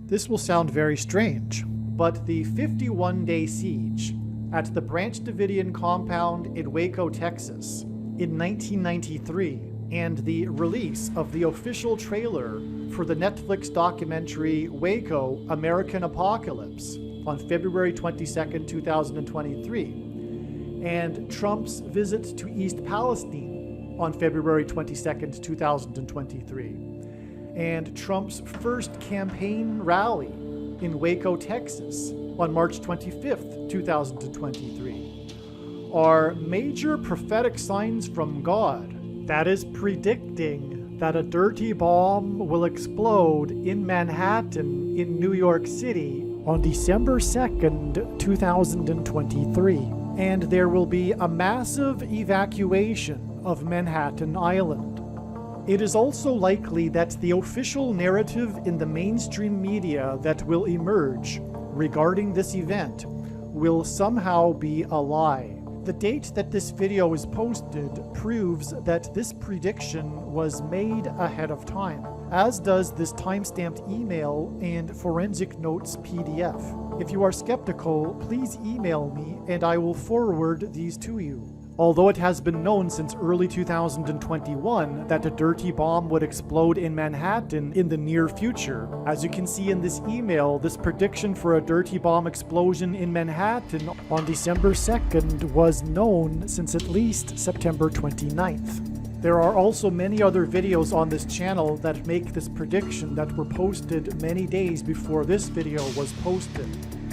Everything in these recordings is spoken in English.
This will sound very strange, but the 51-day siege at the Branch Davidian compound in Waco, Texas, in 1993, and the release of the official trailer for the Netflix documentary Waco, American Apocalypse on February 22, 2023, and Trump's visit to East Palestine on February 22, 2023, and Trump's first campaign rally in Waco, Texas on March 25, 2023, are major prophetic signs from God that is predicting that a dirty bomb will explode in Manhattan in New York City on December 2nd, 2023, and there will be a massive evacuation of Manhattan Island. It is also likely that the official narrative in the mainstream media that will emerge regarding this event will somehow be a lie. The date that this video is posted proves that this prediction was made ahead of time, as does this timestamped email and forensic notes PDF. If you are skeptical, please email me and I will forward these to you. Although it has been known since early 2021 that a dirty bomb would explode in Manhattan in the near future, as you can see in this email, this prediction for a dirty bomb explosion in Manhattan on December 2nd was known since at least September 29th. There are also many other videos on this channel that make this prediction that were posted many days before this video was posted.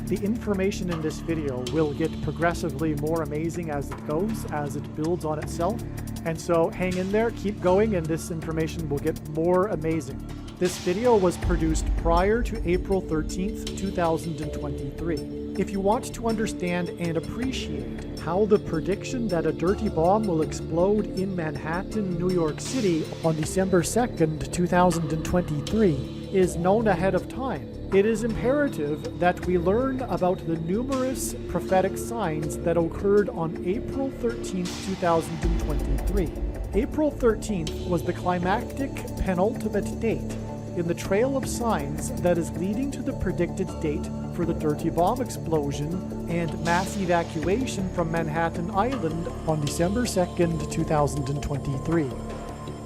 The information in this video will get progressively more amazing as it goes, as it builds on itself. And so hang in there, keep going, and this information will get more amazing. This video was produced prior to April 13th, 2023. If you want to understand and appreciate how the prediction that a dirty bomb will explode in Manhattan, New York City on December 2nd, 2023 is known ahead of time, it is imperative that we learn about the numerous prophetic signs that occurred on April 13, 2023. April 13th was the climactic penultimate date in the trail of signs that is leading to the predicted date for the dirty bomb explosion and mass evacuation from Manhattan Island on December 2nd, 2023.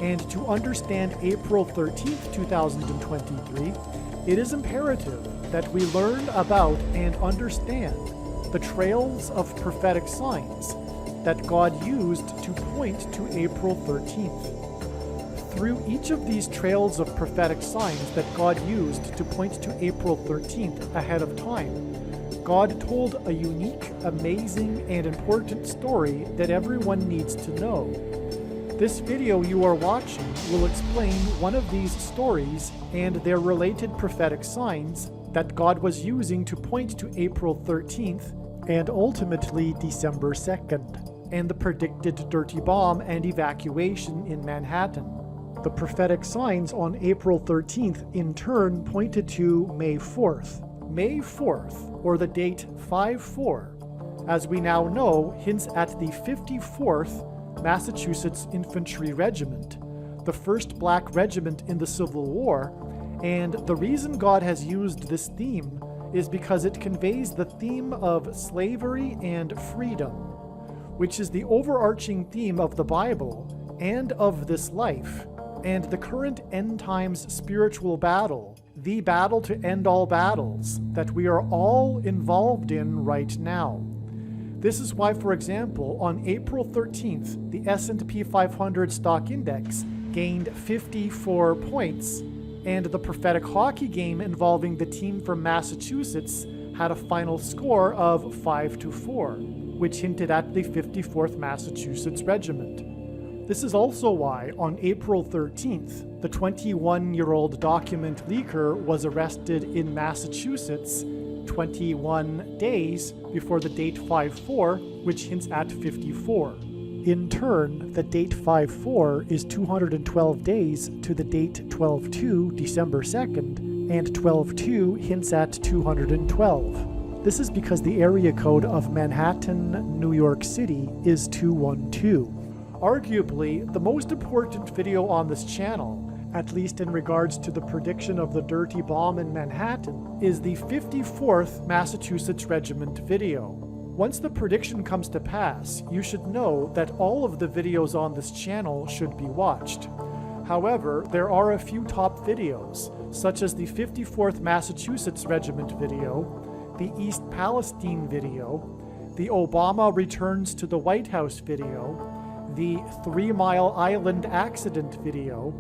And to understand April 13th, 2023, it is imperative that we learn about and understand the trails of prophetic signs that God used to point to April 13th. Through each of these trails of prophetic signs that God used to point to April 13th ahead of time, God told a unique, amazing, and important story that everyone needs to know. This video you are watching will explain one of these stories and their related prophetic signs that God was using to point to April 13th and ultimately December 2nd, and the predicted dirty bomb and evacuation in Manhattan. The prophetic signs on April 13th in turn pointed to May 4th. May 4th, or the date 5-4, as we now know, hints at the 54th Massachusetts Infantry Regiment, the first black regiment in the Civil War, and the reason God has used this theme is because it conveys the theme of slavery and freedom, which is the overarching theme of the Bible and of this life, and the current end times spiritual battle, the battle to end all battles that we are all involved in right now. This is why, for example, on April 13th, the S&P 500 stock index gained 54 points, and the prophetic hockey game involving the team from Massachusetts had a final score of 5-4, which hinted at the 54th Massachusetts Regiment. This is also why, on April 13th, the 21-year-old document leaker was arrested in Massachusetts 21 days before the date 5-4, which hints at 54. In turn, the date 5-4 is 212 days to the date 12-2, December 2nd, and 12-2 hints at 212. This is because the area code of Manhattan, New York City is 212. Arguably, the most important video on this channel at least in regards to the prediction of the dirty bomb in Manhattan, is the 54th Massachusetts Regiment video. Once the prediction comes to pass, you should know that all of the videos on this channel should be watched. However, there are a few top videos, such as the 54th Massachusetts Regiment video, the East Palestine video, the Obama Returns to the White House video, the 3 Mile Island accident video,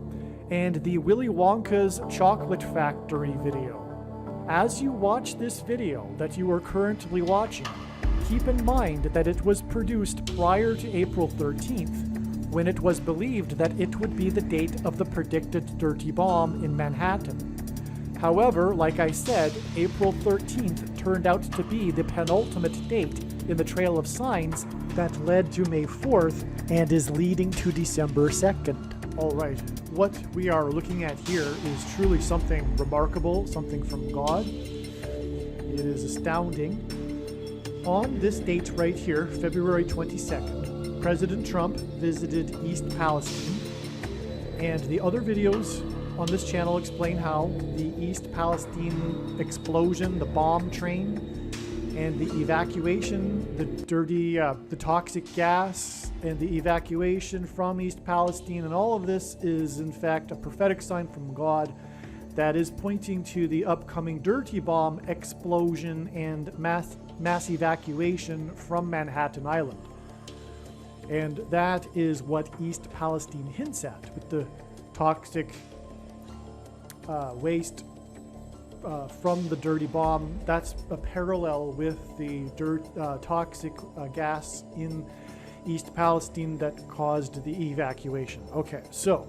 and the Willy Wonka's Chocolate Factory video. As you watch this video that you are currently watching, keep in mind that it was produced prior to April 13th, when it was believed that it would be the date of the predicted dirty bomb in Manhattan. However, like I said, April 13th turned out to be the penultimate date in the trail of signs that led to May 4th and is leading to December 2nd. All right, what we are looking at here is truly something remarkable, something from God. It is astounding. On this date right here, February 22nd, President Trump visited East Palestine, and the other videos on this channel explain how the East Palestine explosion, the bomb train, and the evacuation, the toxic gas, and the evacuation from East Palestine, and all of this is in fact a prophetic sign from God that is pointing to the upcoming dirty bomb explosion and mass evacuation from Manhattan Island. And that is what East Palestine hints at with the toxic waste from the dirty bomb. That's a parallel with the toxic gas in East Palestine that caused the evacuation. Okay, so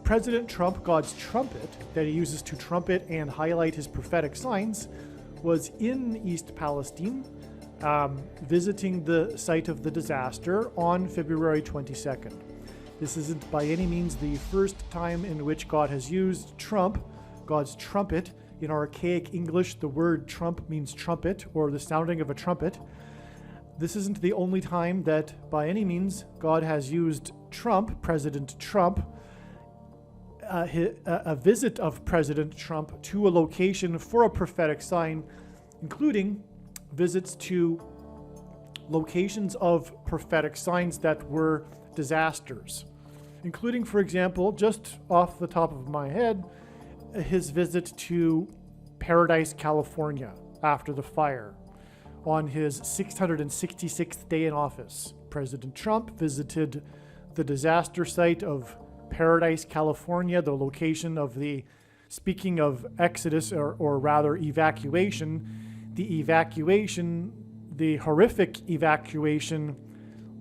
President Trump, God's trumpet that he uses to trumpet and highlight his prophetic signs, was in East Palestine, visiting the site of the disaster on February 22nd. This isn't by any means the first time in which God has used trump, God's trumpet. In archaic English, the word trump means trumpet, or the sounding of a trumpet. This isn't the only time that, by any means, God has used Trump, President Trump, a visit of President Trump to a location for a prophetic sign, including visits to locations of prophetic signs that were disasters, including, for example, just off the top of my head, his visit to Paradise, California after the fire on his 666th day in office. President Trump visited the disaster site of Paradise, California, the location of the, speaking of exodus, or rather evacuation, the horrific evacuation,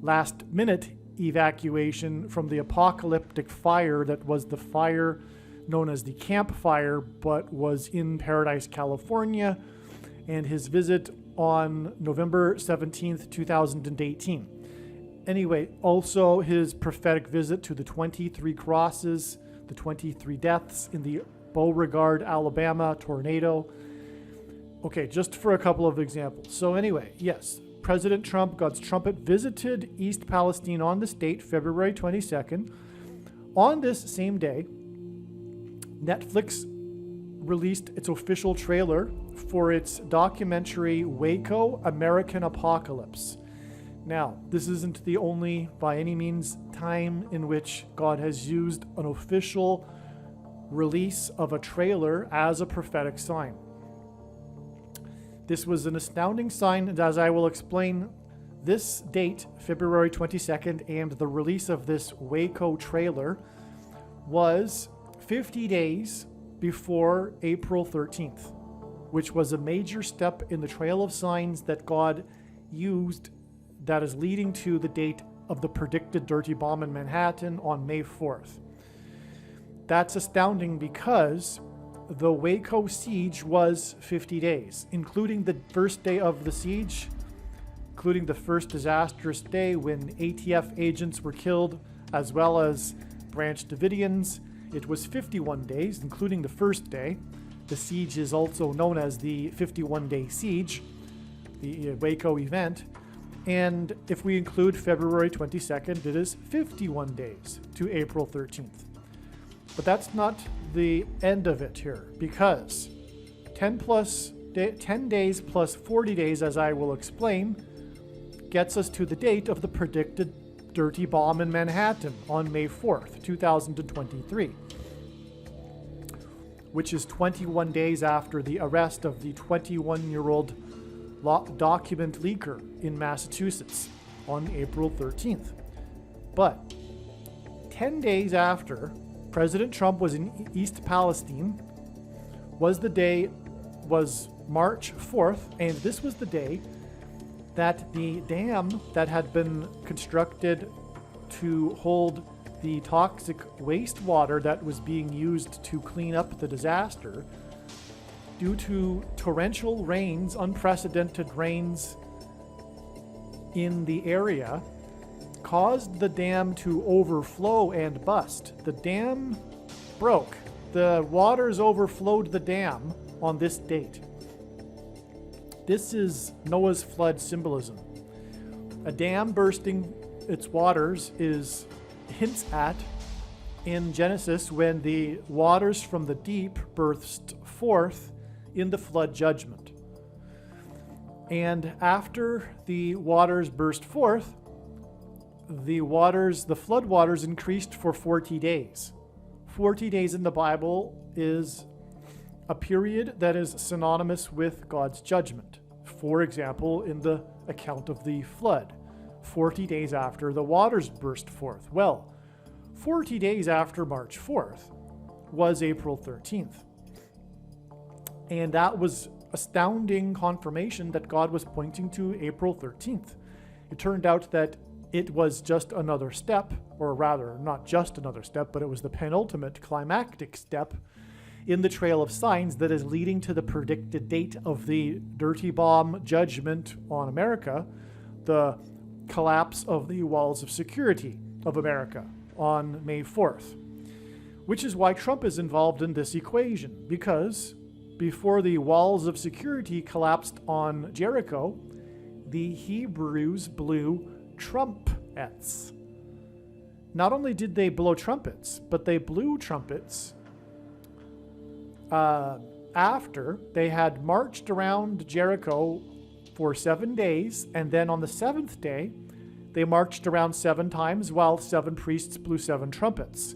last minute evacuation from the apocalyptic fire that was the fire known as the Camp Fire, but was in Paradise, California, and his visit on November 17th, 2018. Anyway, also his prophetic visit to the 23 crosses, the 23 deaths in the Beauregard, Alabama tornado. Okay, just for a couple of examples. So anyway, yes, President Trump, God's trumpet, visited East Palestine on this date, February 22nd. On this same day, Netflix released its official trailer for its documentary Waco, American Apocalypse. Now, this isn't the only, by any means, time in which God has used an official release of a trailer as a prophetic sign. This was an astounding sign, and as I will explain, this date, February 22nd, and the release of this Waco trailer was 50 days before April 13th, which was a major step in the trail of signs that God used that is leading to the date of the predicted dirty bomb in Manhattan on May 4th. That's astounding because the Waco siege was 50 days, including the first day of the siege, including the first disastrous day when ATF agents were killed, as well as Branch Davidians. It was 51 days, including the first day. The siege is also known as the 51-day siege, the Waco event. And if we include February 22nd, it is 51 days to April 13th. But that's not the end of it here, because 10 days plus 40 days, as I will explain, gets us to the date of the predicted dirty bomb in Manhattan on May 4th, 2023, which is 21 days after the arrest of the 21-year-old document leaker in Massachusetts on April 13th. But 10 days after President Trump was in East Palestine was March 4th, and this was the day that the dam that had been constructed to hold the toxic wastewater that was being used to clean up the disaster, due to torrential rains, unprecedented rains in the area, caused the dam to overflow and bust. The dam broke. The waters overflowed the dam on this date. This is Noah's flood symbolism. A dam bursting its waters hints at in Genesis when the waters from the deep burst forth in the flood judgment. And after the waters burst forth, the flood waters increased for 40 days. 40 days in the Bible is a period that is synonymous with God's judgment. For example, in the account of the flood, 40 days after the waters burst forth. Well, 40 days after March 4th was April 13th. And that was astounding confirmation that God was pointing to April 13th. It turned out that it was just another step, or rather, not just another step, but it was the penultimate climactic step in the trail of signs that is leading to the predicted date of the dirty bomb judgment on America, the collapse of the walls of security of America on May 4th. Which is why Trump is involved in this equation, because before the walls of security collapsed on Jericho, the Hebrews blew trumpets. Not only did they blow trumpets, but they blew trumpets after they had marched around Jericho for 7 days, and then on the 7th day, they marched around 7 times while 7 priests blew 7 trumpets,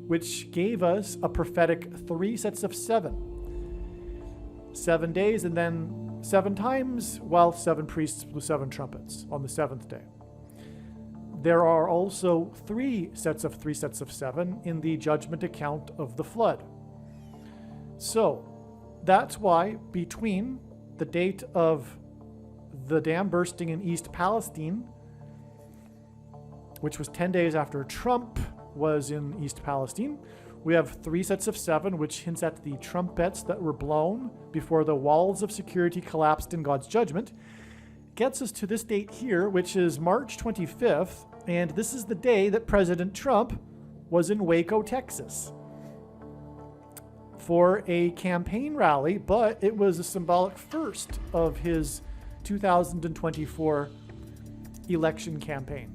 which gave us a prophetic 3 sets of 7. 7 days, and then 7 times while 7 priests blew 7 trumpets on the 7th day. There are also 3 sets of 7 in the judgment account of the flood. So that's why between the date of the dam bursting in East Palestine, which was 10 days after Trump was in East Palestine, we have 3 sets of 7, which hints at the trumpets that were blown before the walls of security collapsed in God's judgment. Gets us to this date here, which is March 25th, and this is the day that President Trump was in Waco, Texas, for a campaign rally, but it was a symbolic first of his 2024 election campaign.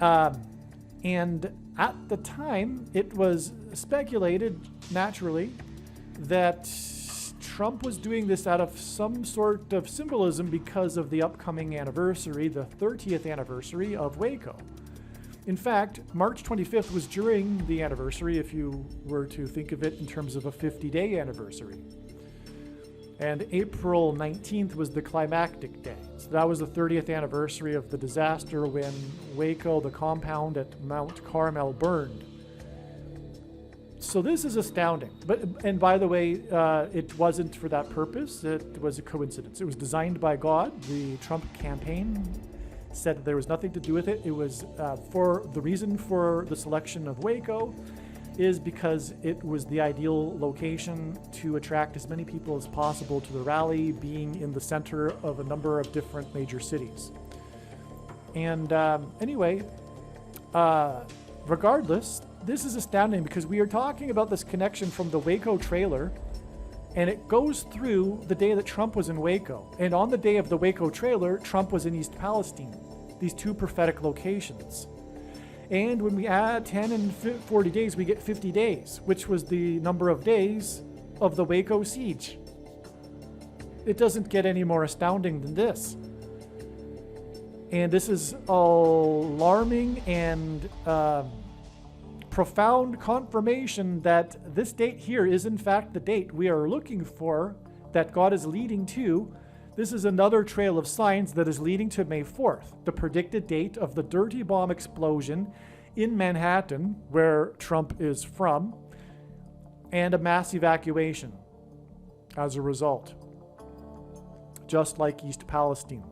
And at the time, it was speculated, naturally, that Trump was doing this out of some sort of symbolism because of the upcoming anniversary, the 30th anniversary of Waco. In fact, March 25th was during the anniversary, if you were to think of it in terms of a 50-day anniversary. And April 19th was the climactic day. So that was the 30th anniversary of the disaster when Waco, the compound at Mount Carmel, burned. So this is astounding. And by the way, it wasn't for that purpose. It was a coincidence. It was designed by God. The Trump campaign said that there was nothing to do with it. It was for the reason for the selection of Waco is because it was the ideal location to attract as many people as possible to the rally, being in the center of a number of different major cities. And anyway, regardless, this is astounding because we are talking about this connection from the Waco trailer, and it goes through the day that Trump was in Waco. And on the day of the Waco trailer, Trump was in East Palestine, these 2 prophetic locations. And when we add 10 and 40 days, we get 50 days, which was the number of days of the Waco siege. It doesn't get any more astounding than this. And this is alarming and profound confirmation that this date here is in fact the date we are looking for, that God is leading to. This is another trail of signs that is leading to May 4th, the predicted date of the dirty bomb explosion in Manhattan, where Trump is from, and a mass evacuation as a result, just like East Palestine.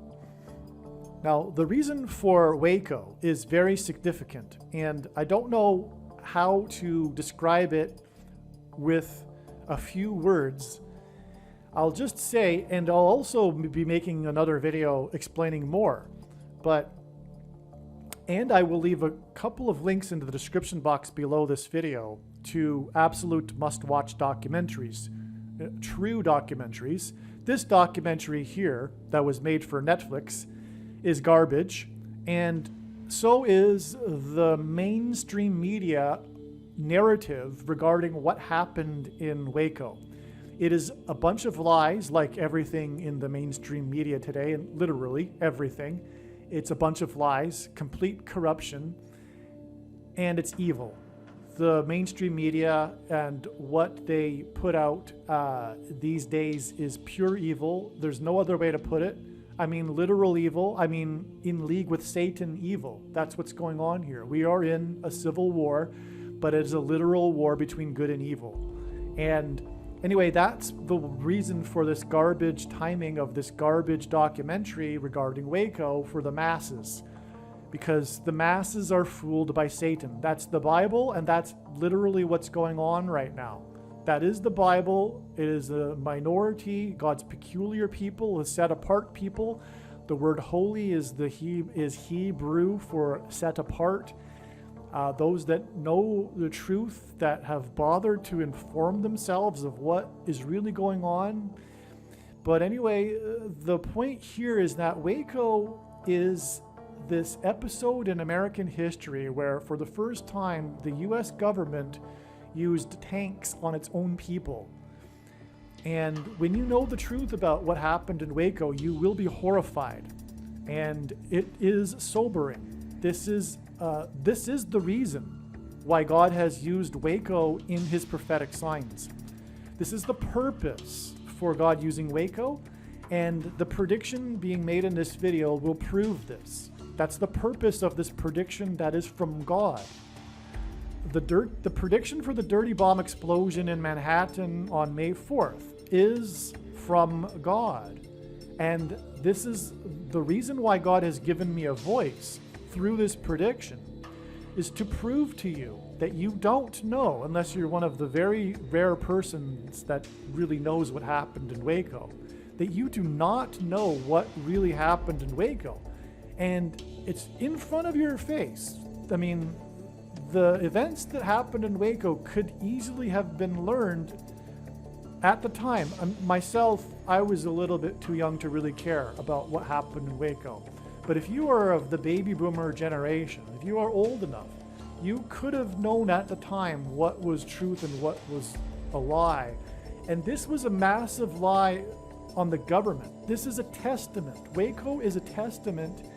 Now, the reason for Waco is very significant, and I don't know how to describe it with a few words. I'll just say, and I'll also be making another video explaining more, and I will leave a couple of links into the description box below this video to absolute must-watch documentaries, true documentaries. This documentary here that was made for Netflix is garbage, and so is the mainstream media narrative regarding what happened in Waco. It is a bunch of lies, like everything in the mainstream media today, and literally everything. It's a bunch of lies, complete corruption, and it's evil. The mainstream media and what they put out these days is pure evil. There's no other way to put it. I mean, literal evil. I mean, in league with Satan evil. That's what's going on here. We are in a civil war, but it is a literal war between good and evil. And anyway, that's the reason for this garbage timing of this garbage documentary regarding Waco for the masses. Because the masses are fooled by Satan. That's the Bible, and that's literally what's going on right now. That is the Bible. It is a minority, God's peculiar people, a set apart people. The word holy is Hebrew for set apart. Those that know the truth, that have bothered to inform themselves of what is really going on. But anyway, the point here is that Waco is this episode in American history where for the first time the US government used tanks on its own people. And when you know the truth about what happened in Waco, you will be horrified. And it is sobering. This is the reason why God has used Waco in his prophetic signs. This is the purpose for God using Waco, and the prediction being made in this video will prove this. That's the purpose of this prediction that is from God. The prediction for the dirty bomb explosion in Manhattan on May 4th is from God. And this is the reason why God has given me a voice through this prediction, is to prove to you that you don't know, unless you're one of the very rare persons that really knows what happened in Waco, that you do not know what really happened in Waco. And it's in front of your face. I mean, the events that happened in Waco could easily have been learned at the time. Myself, I was a little bit too young to really care about what happened in Waco. But if you are of the baby boomer generation, if you are old enough, you could have known at the time what was truth and what was a lie. And this was a massive lie on the government. This is a testament. Waco is a testament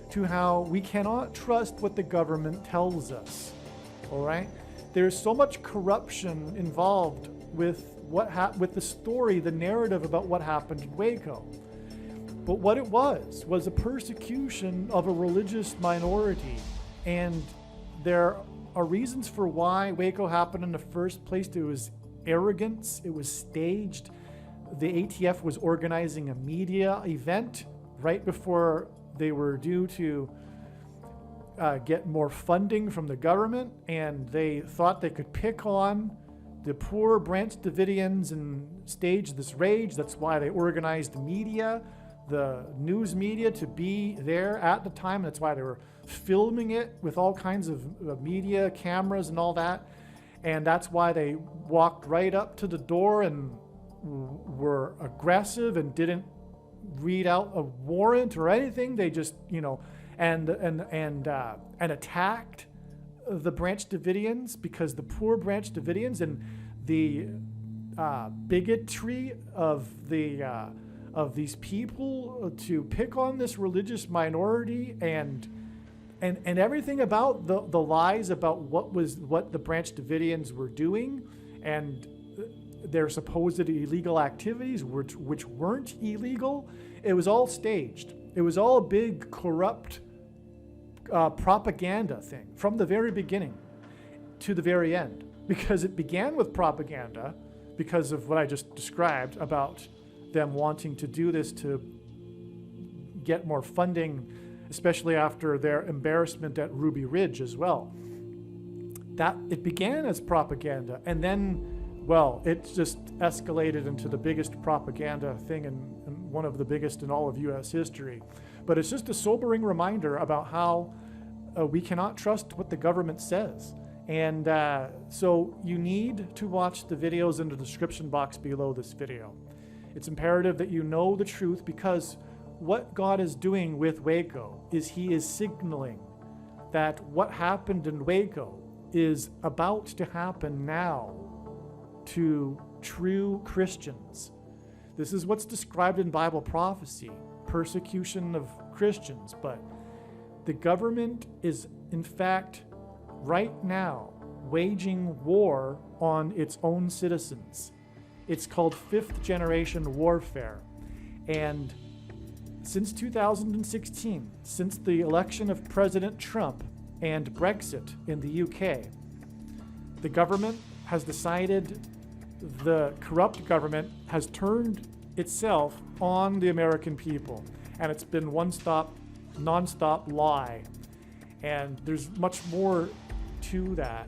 to how we cannot trust what the government tells us. All right? There's so much corruption involved with with the story, the narrative about what happened in Waco. But what it was a persecution of a religious minority. And there are reasons for why Waco happened in the first place. It was arrogance. It was staged. The ATF was organizing a media event right before they were due to get more funding from the government, and they thought they could pick on the poor Branch Davidians and stage this rage. That's why they organized the media, the news media, to be there at the time. That's why they were filming it with all kinds of media cameras and all that. And that's why they walked right up to the door and were aggressive and didn't read out a warrant or anything. They just, and attacked the Branch Davidians, because the poor Branch Davidians and the bigotry of these people to pick on this religious minority and everything about the lies about what the Branch Davidians were doing and their supposed illegal activities, which weren't illegal. It was all staged. It was all a big corrupt propaganda thing from the very beginning to the very end, because it began with propaganda because of what I just described about them wanting to do this to get more funding, especially after their embarrassment at Ruby Ridge as well. That it began as propaganda, and then, well, it just escalated into the biggest propaganda thing and one of the biggest in all of U.S. history. But it's just a sobering reminder about how we cannot trust what the government says. And so you need to watch the videos in the description box below this video. It's imperative that you know the truth, because what God is doing with Waco is he is signaling that what happened in Waco is about to happen now to true Christians. This is what's described in Bible prophecy, persecution of Christians, but the government is in fact right now waging war on its own citizens. It's called fifth generation warfare. And since 2016, since the election of President Trump and Brexit in the UK, the government has decided, the corrupt government has turned itself on the American people. And it's been non-stop lie. And there's much more to that.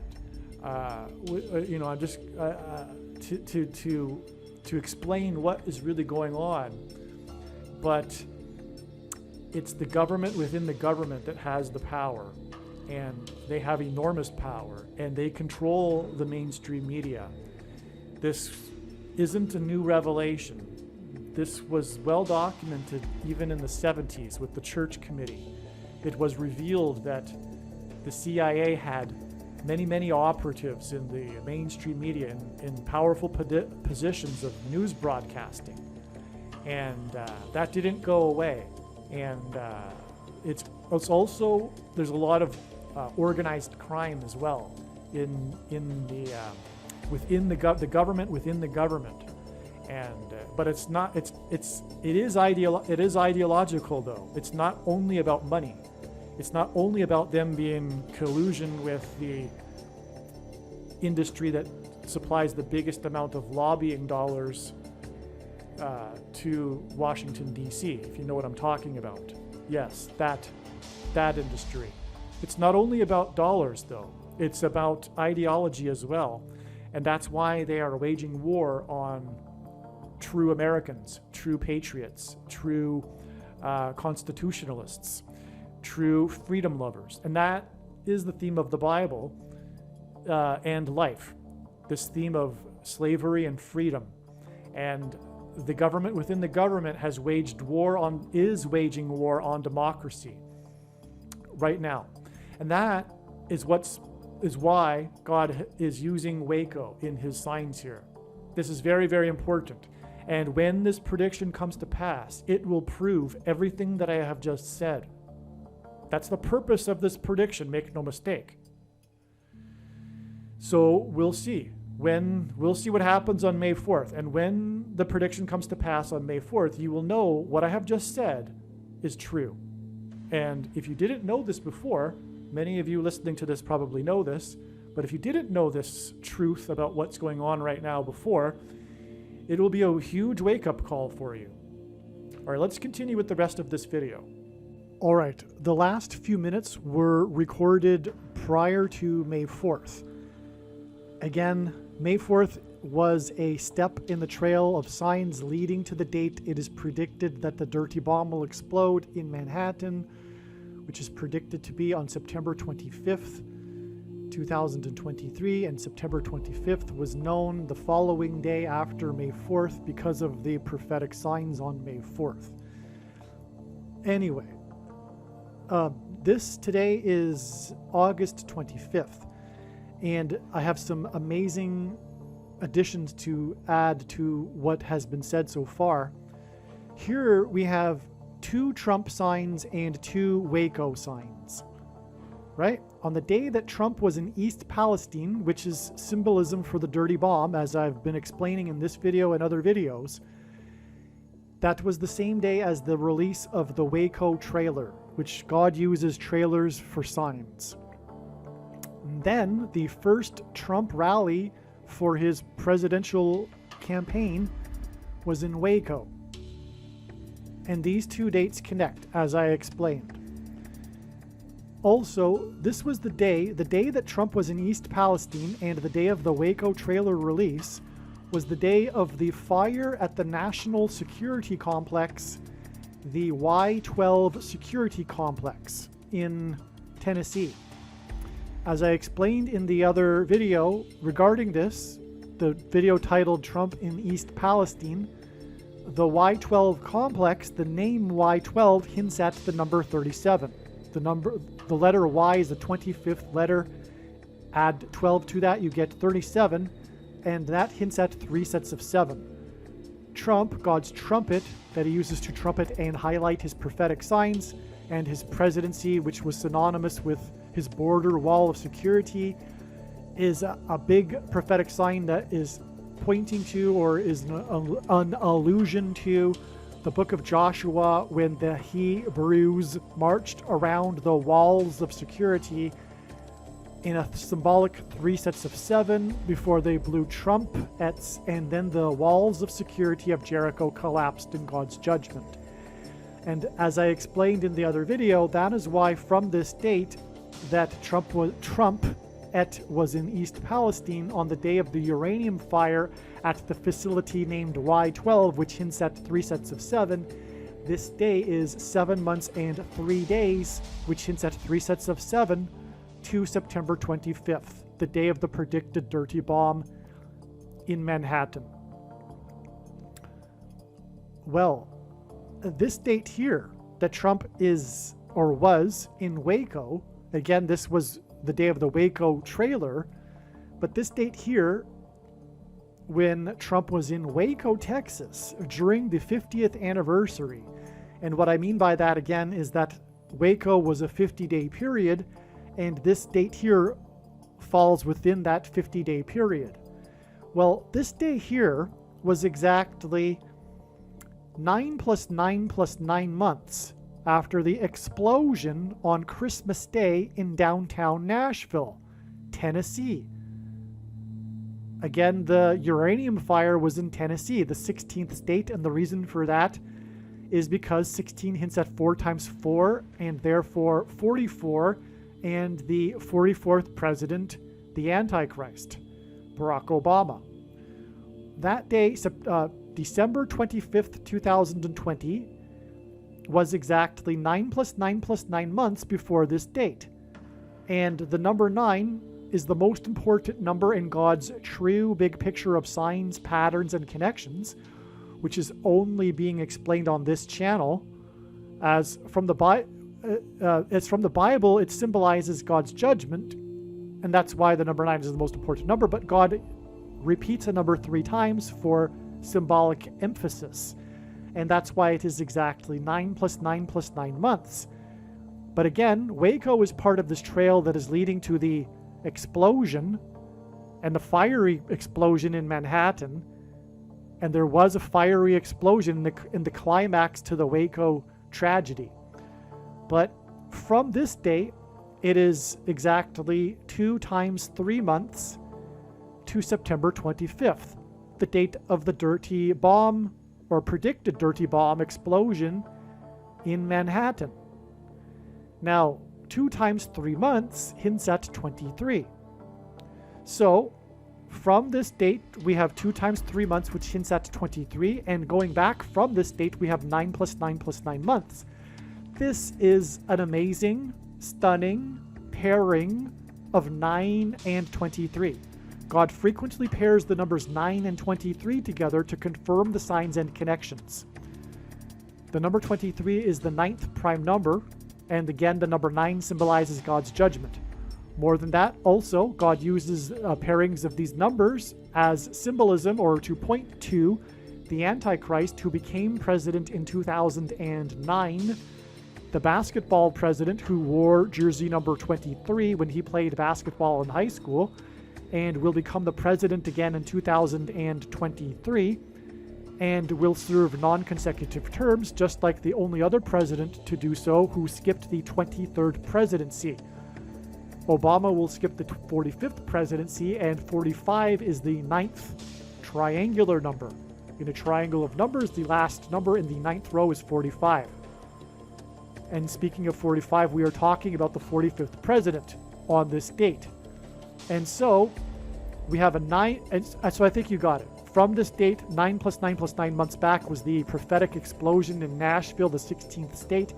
I'm just to explain what is really going on. But it's the government within the government that has the power, and they have enormous power, and they control the mainstream media. This isn't a new revelation. This was well documented even in the 70s with the Church Committee. It was revealed that the CIA had many operatives in the mainstream media in powerful positions of news broadcasting. And that didn't go away. And it's also, there's a lot of organized crime as well within the government within the government. And but it's not, it is ideological though. It's not only about money. It's not only about them being collusion with the industry that supplies the biggest amount of lobbying dollars to Washington, D.C., if you know what I'm talking about. Yes, that industry. It's not only about dollars, though. It's about ideology as well. And that's why they are waging war on true Americans, true patriots, true constitutionalists, true freedom lovers. And that is the theme of the Bible and life, this theme of slavery and freedom. And the government within the government is waging war on democracy right now. And that is why God is using Waco in his signs here. This is very, very important. And when this prediction comes to pass, it will prove everything that I have just said. That's the purpose of this prediction, make no mistake. So we'll see. We'll see what happens on May 4th. And when the prediction comes to pass on May 4th, you will know what I have just said is true. And if you didn't know this before, many of you listening to this probably know this, but if you didn't know this truth about what's going on right now before, it will be a huge wake-up call for you. All right, let's continue with the rest of this video. All right, the last few minutes were recorded prior to May 4th. Again, May 4th was a step in the trail of signs leading to the date it is predicted that the dirty bomb will explode in Manhattan, which is predicted to be on September 25th, 2023, and September 25th was known the following day after May 4th because of the prophetic signs on May 4th. Anyway, This today is August 25th, and I have some amazing additions to add to what has been said so far. Here we have 2 Trump signs and 2 Waco signs, right? On the day that Trump was in East Palestine, which is symbolism for the dirty bomb, as I've been explaining in this video and other videos, that was the same day as the release of the Waco trailer, which God uses trailers for signs. And then the first Trump rally for his presidential campaign was in Waco. And these 2 dates connect, as I explained. Also, this was the day that Trump was in East Palestine, and the day of the Waco trailer release was the day of the fire at the National Security Complex, the Y-12 Security Complex in Tennessee. As I explained in the other video regarding this, the video titled Trump in East Palestine, the Y-12 complex, the name Y-12 hints at the number 37. The letter Y is the 25th letter. Add 12 to that, you get 37, and that hints at 3 sets of 7. Trump, God's trumpet that he uses to trumpet and highlight his prophetic signs, and his presidency, which was synonymous with his border wall of security, is a big prophetic sign that is pointing to, or is an allusion to, the book of Joshua, when the Hebrews marched around the walls of security in a symbolic 3 sets of 7 before they blew trumpets, and then the walls of security of Jericho collapsed in God's judgment. And as I explained in the other video, that is why from this date that Trump was in East Palestine on the day of the uranium fire at the facility named Y-12, which hints at 3 sets of 7. This day is 7 months and 3 days, which hints at 3 sets of 7, to September 25th, the day of the predicted dirty bomb in Manhattan. Well, this date here that Trump is or was in Waco, again, this was the day of the Waco trailer, but this date here, when Trump was in Waco, Texas, during the 50th anniversary. And what I mean by that, again, is that Waco was a 50-day period, and this date here falls within that 50-day period. Well, this day here was exactly 9 + 9 + 9 months after the explosion on Christmas Day in downtown Nashville, Tennessee. Again, the uranium fire was in Tennessee, the 16th state, and the reason for that is because 16 hints at 4 times 4, and therefore 44, and the 44th president, the Antichrist, Barack Obama. That day, December 25th, 2020, was exactly 9 + 9 + 9 months before this date. And the number 9 is the most important number in God's true big picture of signs, patterns, and connections, which is only being explained on this channel. As from the Bible, it symbolizes God's judgment, and that's why the number 9 is the most important number, but God repeats a number 3 times for symbolic emphasis. And that's why it is exactly 9 + 9 + 9 months. But again, Waco is part of this trail that is leading to the explosion and the fiery explosion in Manhattan. And there was a fiery explosion in the climax to the Waco tragedy. But from this date, it is exactly 2 times 3 months to September 25th, the date of the dirty bomb, or predicted dirty bomb explosion in Manhattan. Now, 2 times 3 months hints at 23. So, from this date, we have 2 times 3 months, which hints at 23, and going back from this date, we have 9 + 9 + 9 months. This is an amazing, stunning pairing of 9 and 23. God frequently pairs the numbers 9 and 23 together to confirm the signs and connections. The number 23 is the 9th prime number, And again, the number 9 symbolizes God's judgment. More than that, also, God uses pairings of these numbers as symbolism or to point to the Antichrist who became president in 2009, the basketball president who wore jersey number 23 when he played basketball in high school and will become the president again in 2023 and will serve non-consecutive terms, just like the only other president to do so who skipped the 23rd presidency. Obama will skip the 45th presidency, and 45 is the 9th triangular number. In a triangle of numbers, the last number in the 9th row is 45. And speaking of 45, we are talking about the 45th president on this date. And so we have a 9, and so I think you got it. From this date, 9 plus 9 plus 9 months back was the prophetic explosion in Nashville, the 16th state.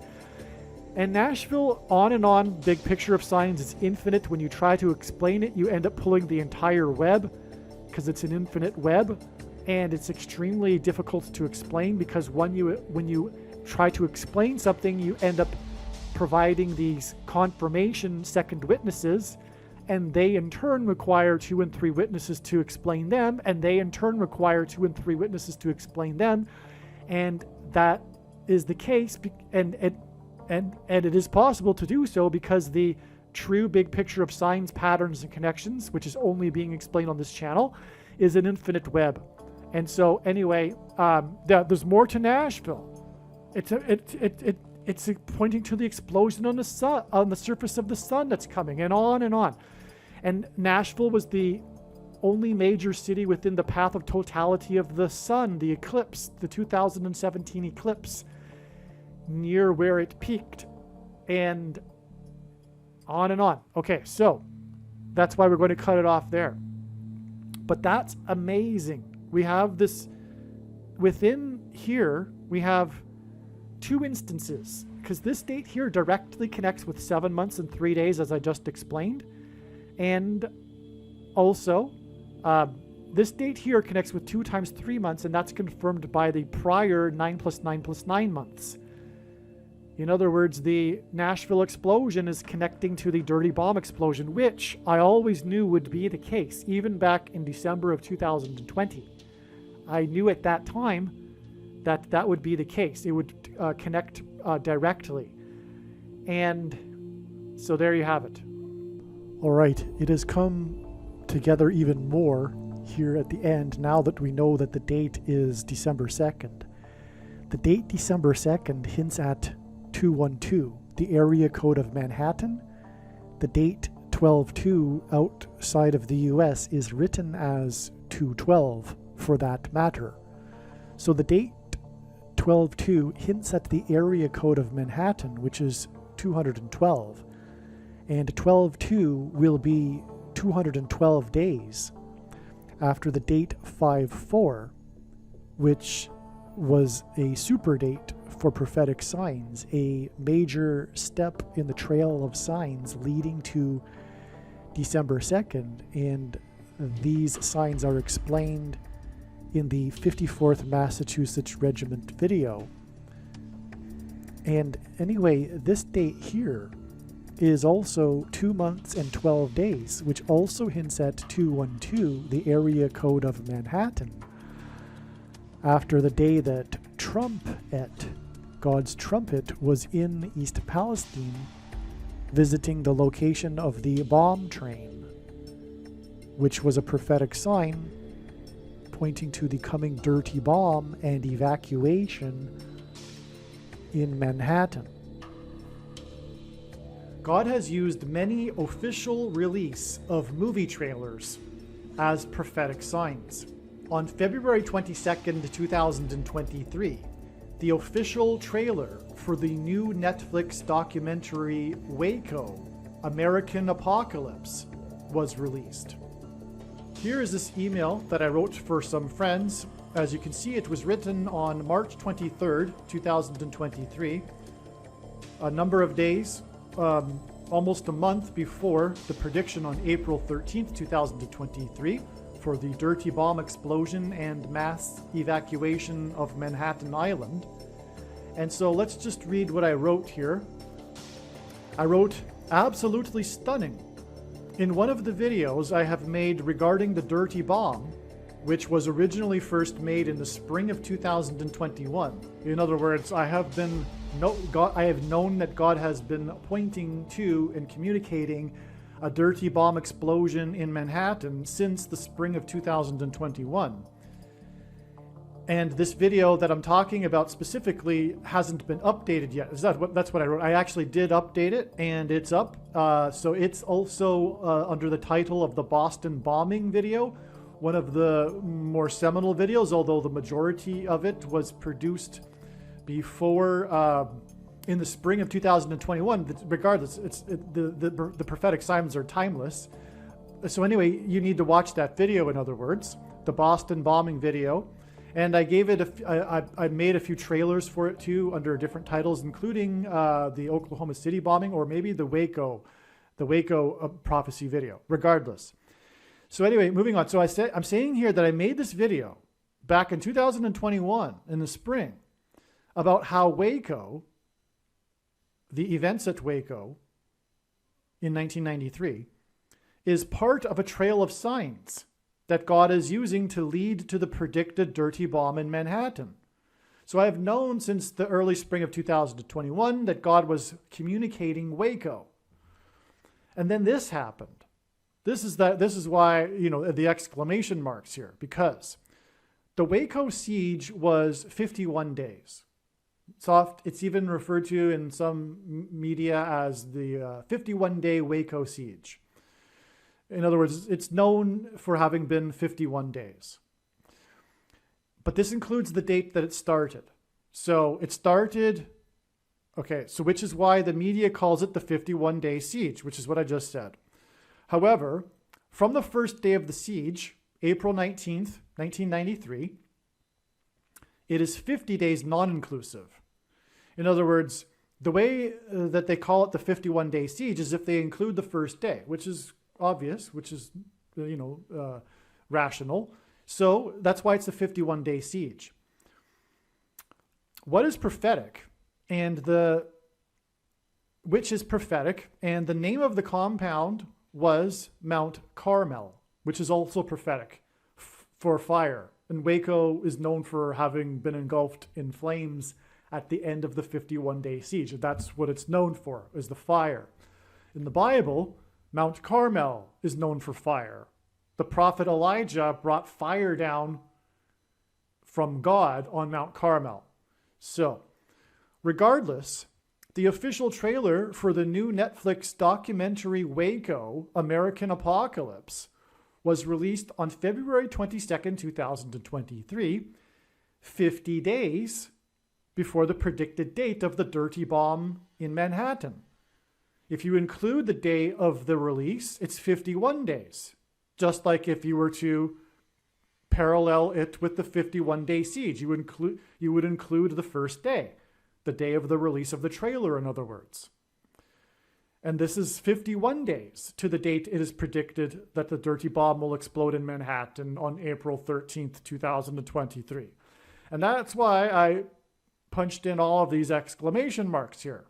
And Nashville, on and on, big picture of signs, is infinite. When you try to explain it, you end up pulling the entire web because it's an infinite web. And it's extremely difficult to explain because when you try to explain something, you end up providing these confirmation second witnesses, and they in turn require 2 and 3 witnesses to explain them, and they in turn require 2 and 3 witnesses to explain them. And that is the case, and it is possible to do so because the true big picture of signs, patterns, and connections, which is only being explained on this channel, is an infinite web. And so anyway, there's more to Nashville. It's pointing to the explosion on the sun, on the surface of the sun that's coming, and on and on. And Nashville was the only major city within the path of totality of the sun, the eclipse, the 2017 eclipse, near where it peaked, and on and on. Okay, so that's why we're going to cut it off there. But that's amazing. We have this, within here, we have 2 instances, because this date here directly connects with 7 months and 3 days, as I just explained. And also, this date here connects with 2 times 3 months, and that's confirmed by the prior 9 plus 9 plus 9 months. In other words, the Nashville explosion is connecting to the dirty bomb explosion, which I always knew would be the case, even back in December of 2020. I knew at that time that that would be the case. It would connect directly. And so there you have it. All right, it has come together even more here at the end now that we know that the date is December 2nd. The date December 2nd hints at 212, the area code of Manhattan. The date 12/2 outside of the US is written as 212 for that matter. So the date 12/2 hints at the area code of Manhattan, which is 212. And 12/2 will be 212 days after the date 5/4, which was a super date for prophetic signs, a major step in the trail of signs leading to December 2nd. And these signs are explained in the 54th Massachusetts Regiment video. And anyway, this date here is also 2 months and 12 days, which also hints at 212, the area code of Manhattan, after the day that Trumpet, God's trumpet, was in East Palestine visiting the location of the bomb train, which was a prophetic sign pointing to the coming dirty bomb and evacuation in Manhattan. God has used many official release of movie trailers as prophetic signs. On February 22nd, 2023, the official trailer for the new Netflix documentary Waco, American Apocalypse, was released. Here is this email that I wrote for some friends. As you can see, it was written on March 23rd, 2023, a number of days, almost a month before the prediction on April 13th, 2023, for the dirty bomb explosion and mass evacuation of Manhattan Island. And so let's just read what I wrote here. I wrote, absolutely stunning. In one of the videos I have made regarding the dirty bomb, which was originally first made in the spring of 2021. In other words, I have known that God has been pointing to and communicating a dirty bomb explosion in Manhattan since the spring of 2021. And this video that I'm talking about specifically hasn't been updated yet. That's what I wrote. I actually did update it, and it's up. So it's also under the title of the Boston bombing video, one of the more seminal videos, although the majority of it was produced before, in the spring of 2021. Regardless, the prophetic signs are timeless. So anyway, you need to watch that video, in other words, the Boston bombing video. And I gave it, I made a few trailers for it too, under different titles, including the Oklahoma City bombing, or maybe the Waco prophecy video, regardless. So anyway, moving on. So I'm saying here that I made this video back in 2021 in the spring about how Waco, the events at Waco in 1993, is part of a trail of signs that God is using to lead to the predicted dirty bomb in Manhattan. So I have known since the early spring of 2021 that God was communicating Waco. And then this happened. This is why, the exclamation marks here, because the Waco siege was 51 days. It's even referred to in some media as the 51-day Waco siege. In other words, it's known for having been 51 days. But this includes the date that it started. So it started, which is why the media calls it the 51-day siege, which is what I just said. However, from the first day of the siege, April 19th, 1993, it is 50 days non-inclusive. In other words, the way that they call it the 51-day siege is if they include the first day, which is obvious, which is, rational. So that's why it's a 51-day siege. What is prophetic which is prophetic, and the name of the compound was Mount Carmel, which is also prophetic for fire. And Waco is known for having been engulfed in flames at the end of the 51-day siege. That's what it's known for, is the fire. In the Bible, Mount Carmel is known for fire. The prophet Elijah brought fire down from God on Mount Carmel. So, regardless, the official trailer for the new Netflix documentary Waco, American Apocalypse, was released on February 22nd, 2023, 50 days before the predicted date of the dirty bomb in Manhattan. If you include the day of the release, it's 51 days. Just like if you were to parallel it with the 51-day siege, you would include the first day, the day of the release of the trailer, in other words. And this is 51 days to the date it is predicted that the dirty bomb will explode in Manhattan on April 13th, 2023. And that's why I punched in all of these exclamation marks here.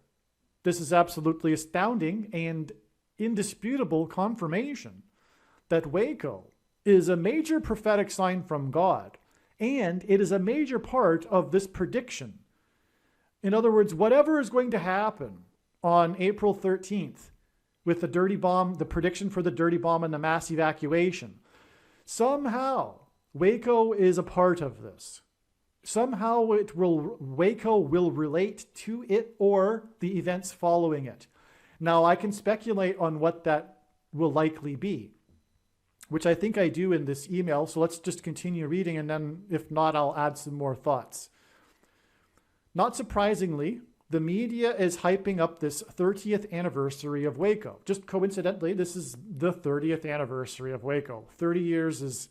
This is absolutely astounding and indisputable confirmation that Waco is a major prophetic sign from God, and it is a major part of this prediction. In other words, whatever is going to happen on April 13th with the dirty bomb, the prediction for the dirty bomb and the mass evacuation, somehow Waco is a part of this. Somehow Waco will relate to it or the events following it. Now, I can speculate on what that will likely be, which I think I do in this email. So let's just continue reading, and then if not, I'll add some more thoughts. Not surprisingly, the media is hyping up this 30th anniversary of Waco. Just coincidentally, this is the 30th anniversary of Waco. 30 years is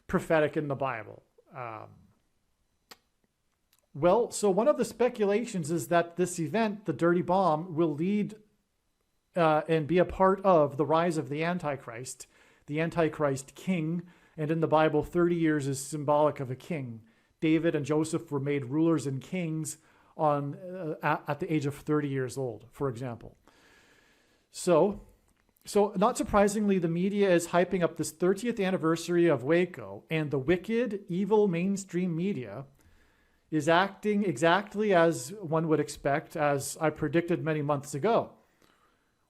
prophetic in the Bible. So one of the speculations is that this event, the dirty bomb, will lead and be a part of the rise of the Antichrist king. And in the Bible, 30 years is symbolic of a king. David and Joseph were made rulers and kings at the age of 30 years old, for example. So not surprisingly, the media is hyping up this 30th anniversary of Waco, and the wicked, evil mainstream media is acting exactly as one would expect, as I predicted many months ago,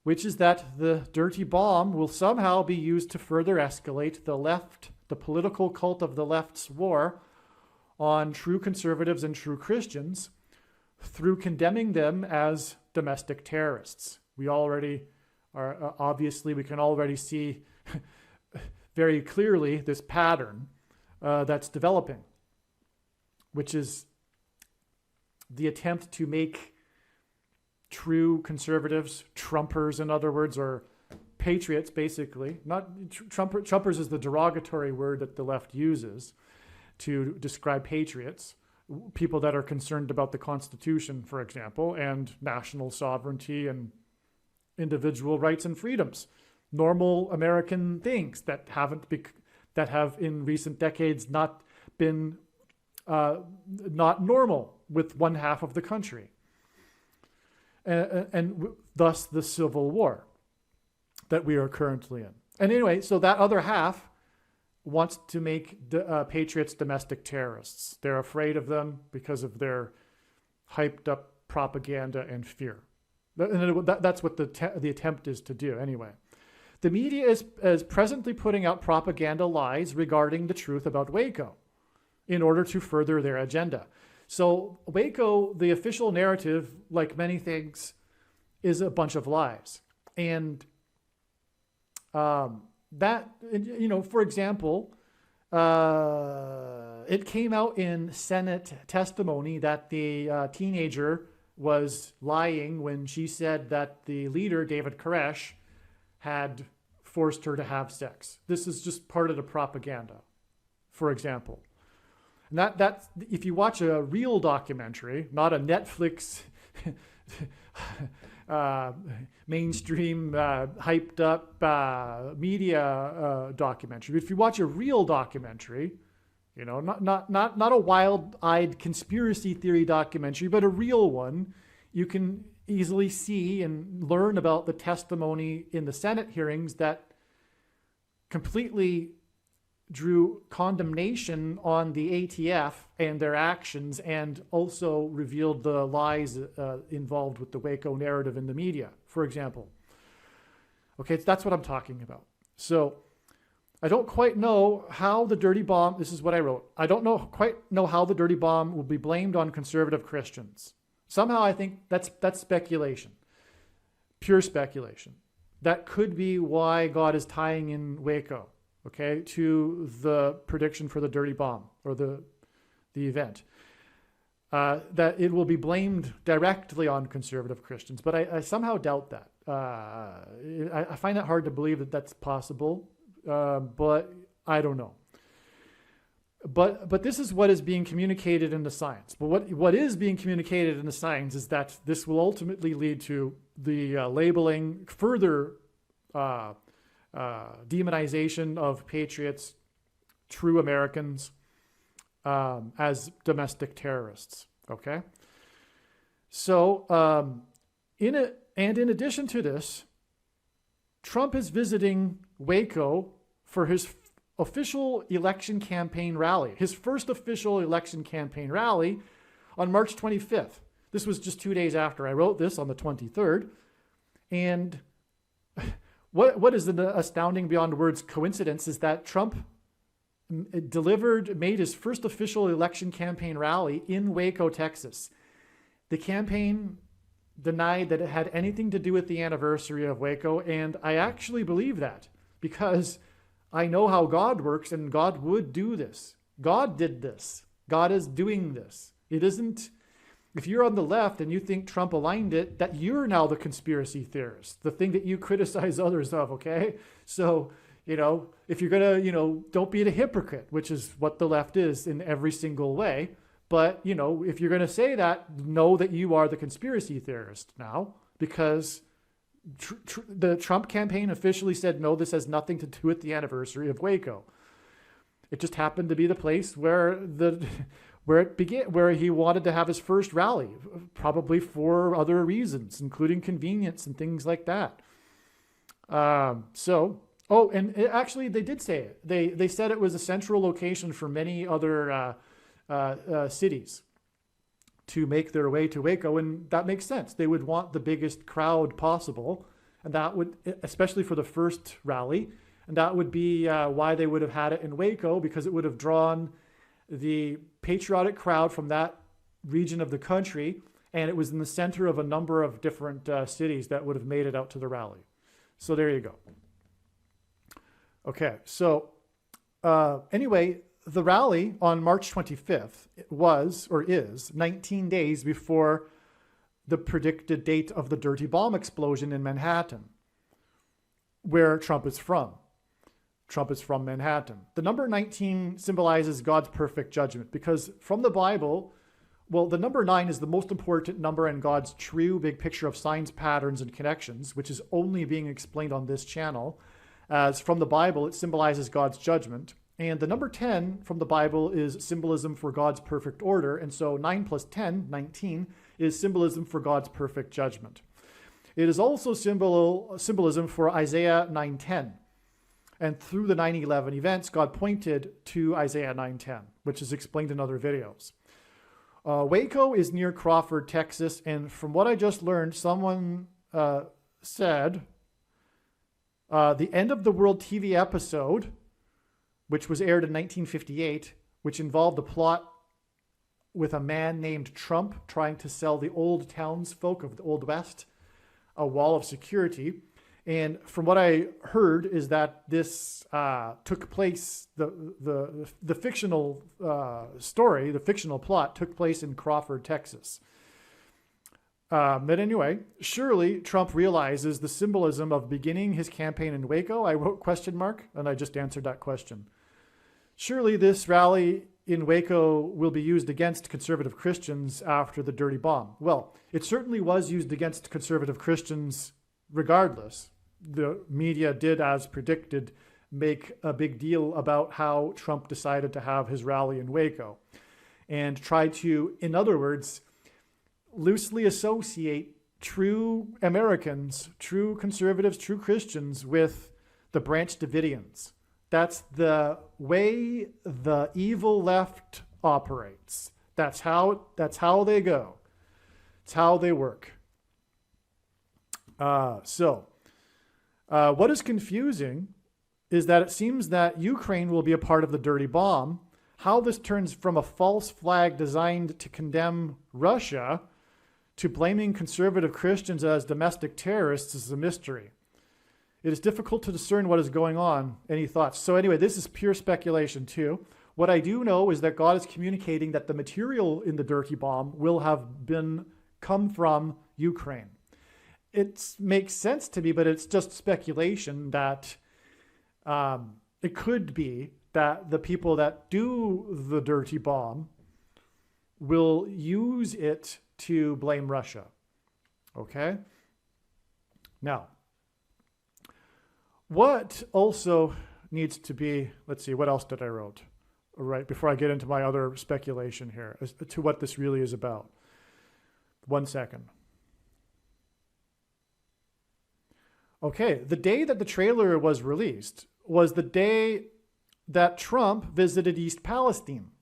which is that the dirty bomb will somehow be used to further escalate the political cult of the left's war on true conservatives and true Christians through condemning them as domestic terrorists. We already are, obviously, we can already see very clearly this pattern that's developing, which is the attempt to make true conservatives, Trumpers, in other words, or patriots, basically. Not Trumpers is the derogatory word that the left uses to describe patriots, people that are concerned about the Constitution, for example, and national sovereignty and individual rights and freedoms, normal American things that have in recent decades not been not normal with one half of the country, and thus the Civil War that we are currently in. And anyway, so that other half wants to make patriots domestic terrorists. They're afraid of them because of their hyped up propaganda and fear. And that's what the attempt is to do anyway. The media is presently putting out propaganda lies regarding the truth about Waco in order to further their agenda. So Waco, the official narrative, like many things, is a bunch of lies. And that, for example, it came out in Senate testimony that the teenager was lying when she said that the leader, David Koresh, had forced her to have sex. This is just part of the propaganda, for example. And that's if you watch a real documentary, not a Netflix mainstream hyped up media documentary. If you watch a real documentary, not a wild-eyed conspiracy theory documentary, but a real one, you can easily see and learn about the testimony in the Senate hearings that completely drew condemnation on the ATF and their actions, and also revealed the lies involved with the Waco narrative in the media, for example. Okay, that's what I'm talking about. So I don't quite know how the dirty bomb, this is what I wrote, I don't quite know how the dirty bomb will be blamed on conservative Christians. Somehow I think that's speculation, pure speculation. That could be why God is tying in Waco, okay, to the prediction for the dirty bomb, or the event. That it will be blamed directly on conservative Christians, but I somehow doubt that. I find it hard to believe that that's possible, but I don't know. But this is what is being communicated in the science. But what is being communicated in the science is that this will ultimately lead to the labeling, further demonization of patriots, true Americans, as domestic terrorists. Okay. So in addition to this, Trump is visiting Waco for his official election campaign rally, his first official election campaign rally on March 25th. This was just 2 days after I wrote this, on the 23rd. And what is an astounding beyond words coincidence is that Trump made his first official election campaign rally in Waco, Texas. The campaign denied that it had anything to do with the anniversary of Waco, and I actually believe that, because I know how God works, and God would do this. God did this. God is doing this. It isn't, if you're on the left and you think Trump aligned it, that you're now the conspiracy theorist, the thing that you criticize others of, okay? So, if you're going to, don't be a hypocrite, which is what the left is in every single way. But, if you're going to say that, know that you are the conspiracy theorist now, because the Trump campaign officially said, no, this has nothing to do with the anniversary of Waco. It just happened to be the place where it began, where he wanted to have his first rally, probably for other reasons, including convenience and things like that. Oh, and actually, they did say it. They said it was a central location for many other cities to make their way to Waco, and that makes sense. They would want the biggest crowd possible, and that would, especially for the first rally, and that would be why they would have had it in Waco, because it would have drawn the patriotic crowd from that region of the country, and it was in the center of a number of different cities that would have made it out to the rally. So there you go. Okay, so anyway, the rally on March 25th was, or is, 19 days before the predicted date of the dirty bomb explosion in Manhattan, where Trump is from. Trump is from Manhattan. The number 19 symbolizes God's perfect judgment, because from the Bible, well, the number 9 is the most important number in God's true big picture of signs, patterns, and connections, which is only being explained on this channel. As from the Bible, it symbolizes God's judgment. And the number 10 from the Bible is symbolism for God's perfect order. And so 9 plus 10, 19, is symbolism for God's perfect judgment. It is also symbolism for Isaiah 9:10. And through the 9/11 events, God pointed to Isaiah 9:10, which is explained in other videos. Waco is near Crawford, Texas. And from what I just learned, someone said the End of the World TV episode, which was aired in 1958, which involved a plot with a man named Trump trying to sell the old townsfolk of the Old West a wall of security. And from what I heard is that this took place, the fictional story, the fictional plot took place in Crawford, Texas. But anyway, surely Trump realizes the symbolism of beginning his campaign in Waco. I wrote question mark, and I just answered that question. Surely this rally in Waco will be used against conservative Christians after the dirty bomb. Well, it certainly was used against conservative Christians regardless. The media did, as predicted, make a big deal about how Trump decided to have his rally in Waco and try to, in other words, loosely associate true Americans, true conservatives, true Christians with the Branch Davidians. That's the way the evil left operates. That's how they go. It's how they work. What is confusing is that it seems that Ukraine will be a part of the dirty bomb. How this turns from a false flag designed to condemn Russia to blaming conservative Christians as domestic terrorists is a mystery. It is difficult to discern what is going on. Any thoughts? So anyway, this is pure speculation too. What I do know is that God is communicating that the material in the dirty bomb will have come from Ukraine. It makes sense to me, but it's just speculation that it could be that the people that do the dirty bomb will use it to blame Russia. Okay? Now, what also needs to be, let's see, what else did I wrote? All right, before I get into my other speculation here as to what this really is about. 1 second. Okay, the day that the trailer was released was the day that Trump visited East Palestine,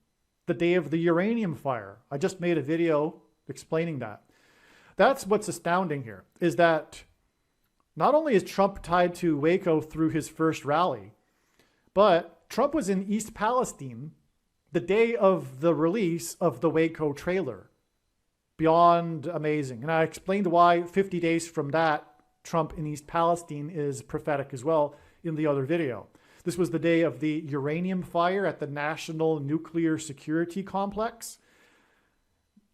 the day of the uranium fire. I just made a video explaining that. That's what's astounding here, is that not only is Trump tied to Waco through his first rally, but Trump was in East Palestine the day of the release of the Waco trailer. Beyond amazing. And I explained why 50 days from that, Trump in East Palestine is prophetic as well in the other video. This was the day of the uranium fire at the National Nuclear Security Complex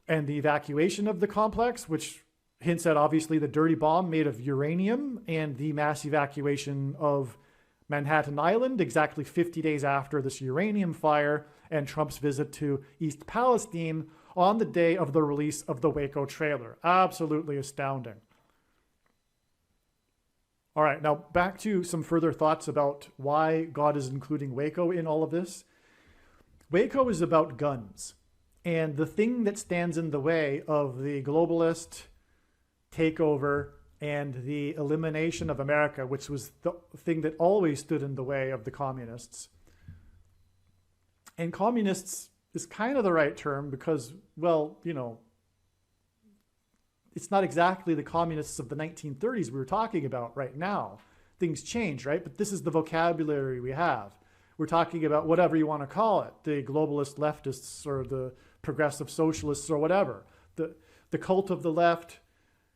and the evacuation of the complex, which hints at obviously the dirty bomb made of uranium and the mass evacuation of Manhattan Island exactly 50 days after this uranium fire and Trump's visit to East Palestine on the day of the release of the Waco trailer. Absolutely astounding. All right, now back to some further thoughts about why God is including Waco in all of this. Waco is about guns. And the thing that stands in the way of the globalist takeover and the elimination of America, which was the thing that always stood in the way of the communists. And communists is kind of the right term because, well, you know, it's not exactly the communists of the 1930s we were talking about right now. Things change, right? But this is the vocabulary we have. We're talking about whatever you want to call it, the globalist leftists or the progressive socialists or whatever. The cult of the left,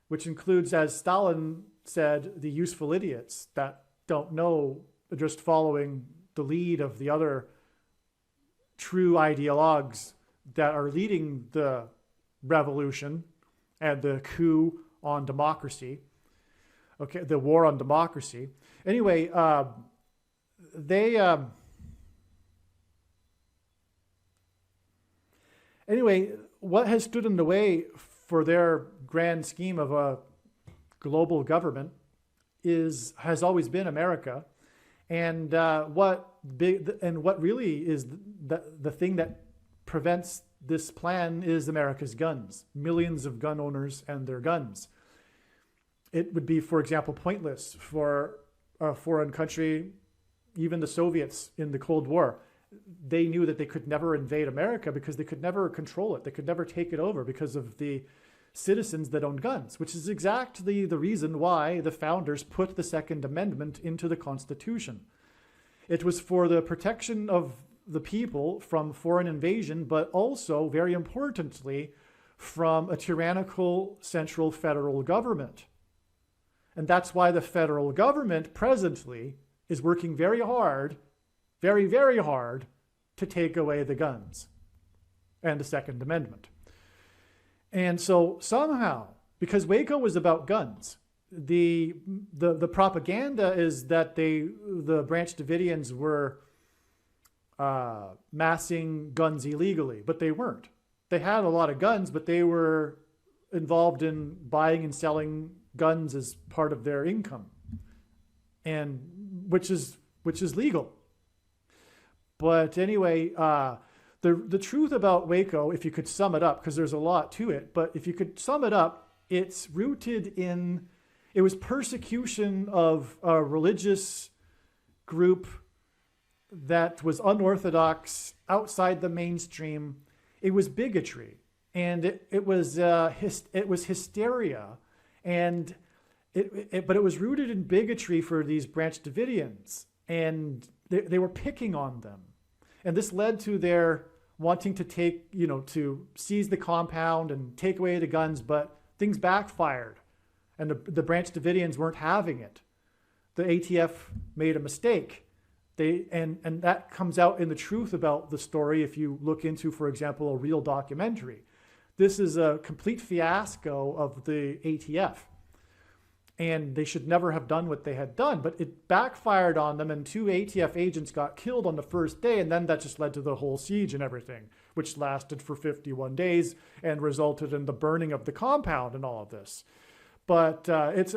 which includes, as Stalin said, the useful idiots that don't know, just following the lead of the other true ideologues that are leading the revolution and the coup on democracy. Okay, the war on democracy. Anyway, what has stood in the way for their grand scheme of a global government has always been America, and what really is the thing that prevents this plan is America's guns. Millions of gun owners and their guns. It would be, for example, pointless for a foreign country, even the Soviets in the Cold War. They knew that they could never invade America because they could never control it. They could never take it over because of the citizens that owned guns, which is exactly the reason why the founders put the Second Amendment into the Constitution. It was for the protection of the people from foreign invasion, but also, very importantly, from a tyrannical central federal government. And that's why the federal government presently is working very hard, very, very hard, to take away the guns and the Second Amendment. And so somehow, because Waco was about guns, the propaganda is that the Branch Davidians were massing guns illegally, but they weren't. They had a lot of guns, but they were involved in buying and selling guns as part of their income, and which is legal. But anyway, the truth about Waco, if you could sum it up, because there's a lot to it, but if you could sum it up, it's rooted in, it was persecution of a religious group that was unorthodox, outside the mainstream. It was bigotry, and it was hysteria, and but it was rooted in bigotry for these Branch Davidians, and they were picking on them, and this led to their wanting to to seize the compound and take away the guns, but things backfired, and the Branch Davidians weren't having it. The ATF made a mistake. And that comes out in the truth about the story if you look into, for example, a real documentary. This is a complete fiasco of the ATF. And they should never have done what they had done. But it backfired on them, and 2 ATF agents got killed on the first day, and then that just led to the whole siege and everything, which lasted for 51 days and resulted in the burning of the compound and all of this. But it's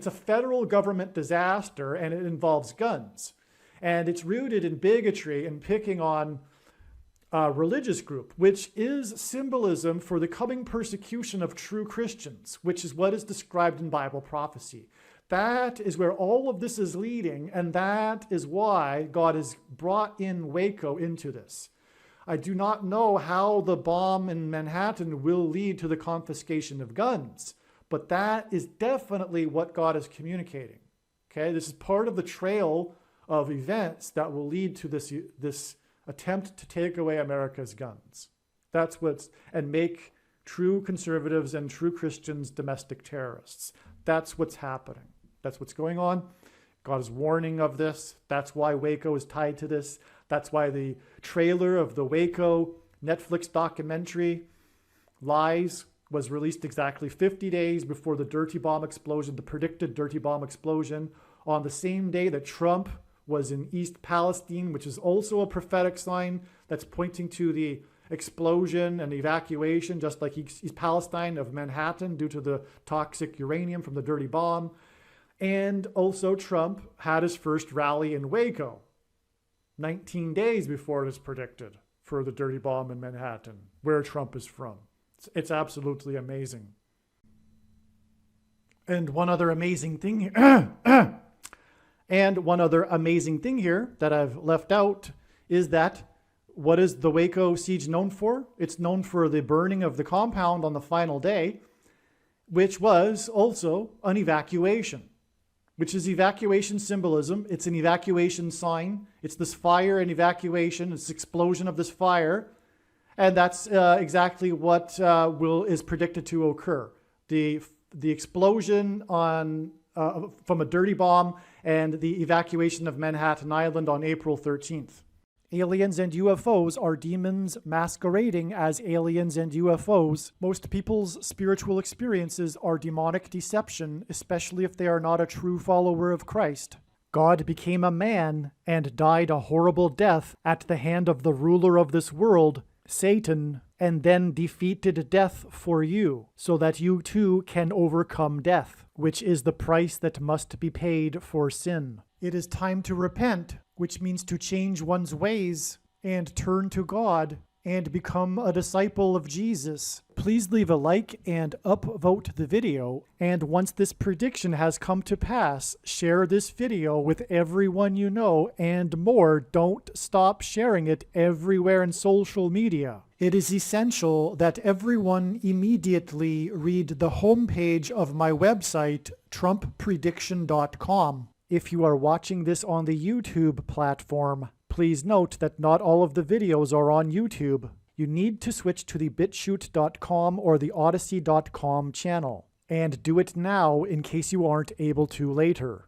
a federal government disaster, and it involves guns. And it's rooted in bigotry and picking on a religious group, which is symbolism for the coming persecution of true Christians, which is what is described in Bible prophecy. That is where all of this is leading, and that is why God has brought in Waco into this. I do not know how the bomb in Manhattan will lead to the confiscation of guns, but that is definitely what God is communicating. Okay, this is part of the trail of events that will lead to this attempt to take away America's guns. And make true conservatives and true Christians domestic terrorists. That's what's happening. That's what's going on. God is warning of this. That's why Waco is tied to this. That's why the trailer of the Waco Netflix documentary, Lies, was released exactly 50 days before the dirty bomb explosion, the predicted dirty bomb explosion, on the same day that Trump was in East Palestine, which is also a prophetic sign that's pointing to the explosion and evacuation, just like East Palestine, of Manhattan due to the toxic uranium from the dirty bomb. And also Trump had his first rally in Waco 19 days before it is predicted for the dirty bomb in Manhattan, where Trump is from. It's absolutely amazing. And one other amazing thing and one other amazing thing here that I've left out is that what is the Waco siege known for? It's known for the burning of the compound on the final day, which was also an evacuation, which is evacuation symbolism. It's an evacuation sign. It's this fire and evacuation, this explosion of this fire. And that's exactly what is predicted to occur. The explosion from a dirty bomb and the evacuation of Manhattan Island on April 13th. Aliens and UFOs are demons masquerading as aliens and UFOs. Most people's spiritual experiences are demonic deception, especially if they are not a true follower of Christ. God became a man and died a horrible death at the hand of the ruler of this world, Satan, and then defeated death for you, so that you too can overcome death, which is the price that must be paid for sin. It is time to repent, which means to change one's ways and turn to God and become a disciple of Jesus. Please leave a like and upvote the video. And once this prediction has come to pass, share this video with everyone you know, and more. Don't stop sharing it everywhere in social media. It is essential that everyone immediately read the homepage of my website, TrumpPrediction.com. If you are watching this on the YouTube platform, please note that not all of the videos are on YouTube. You need to switch to the BitChute.com or the Odyssey.com channel. And do it now in case you aren't able to later.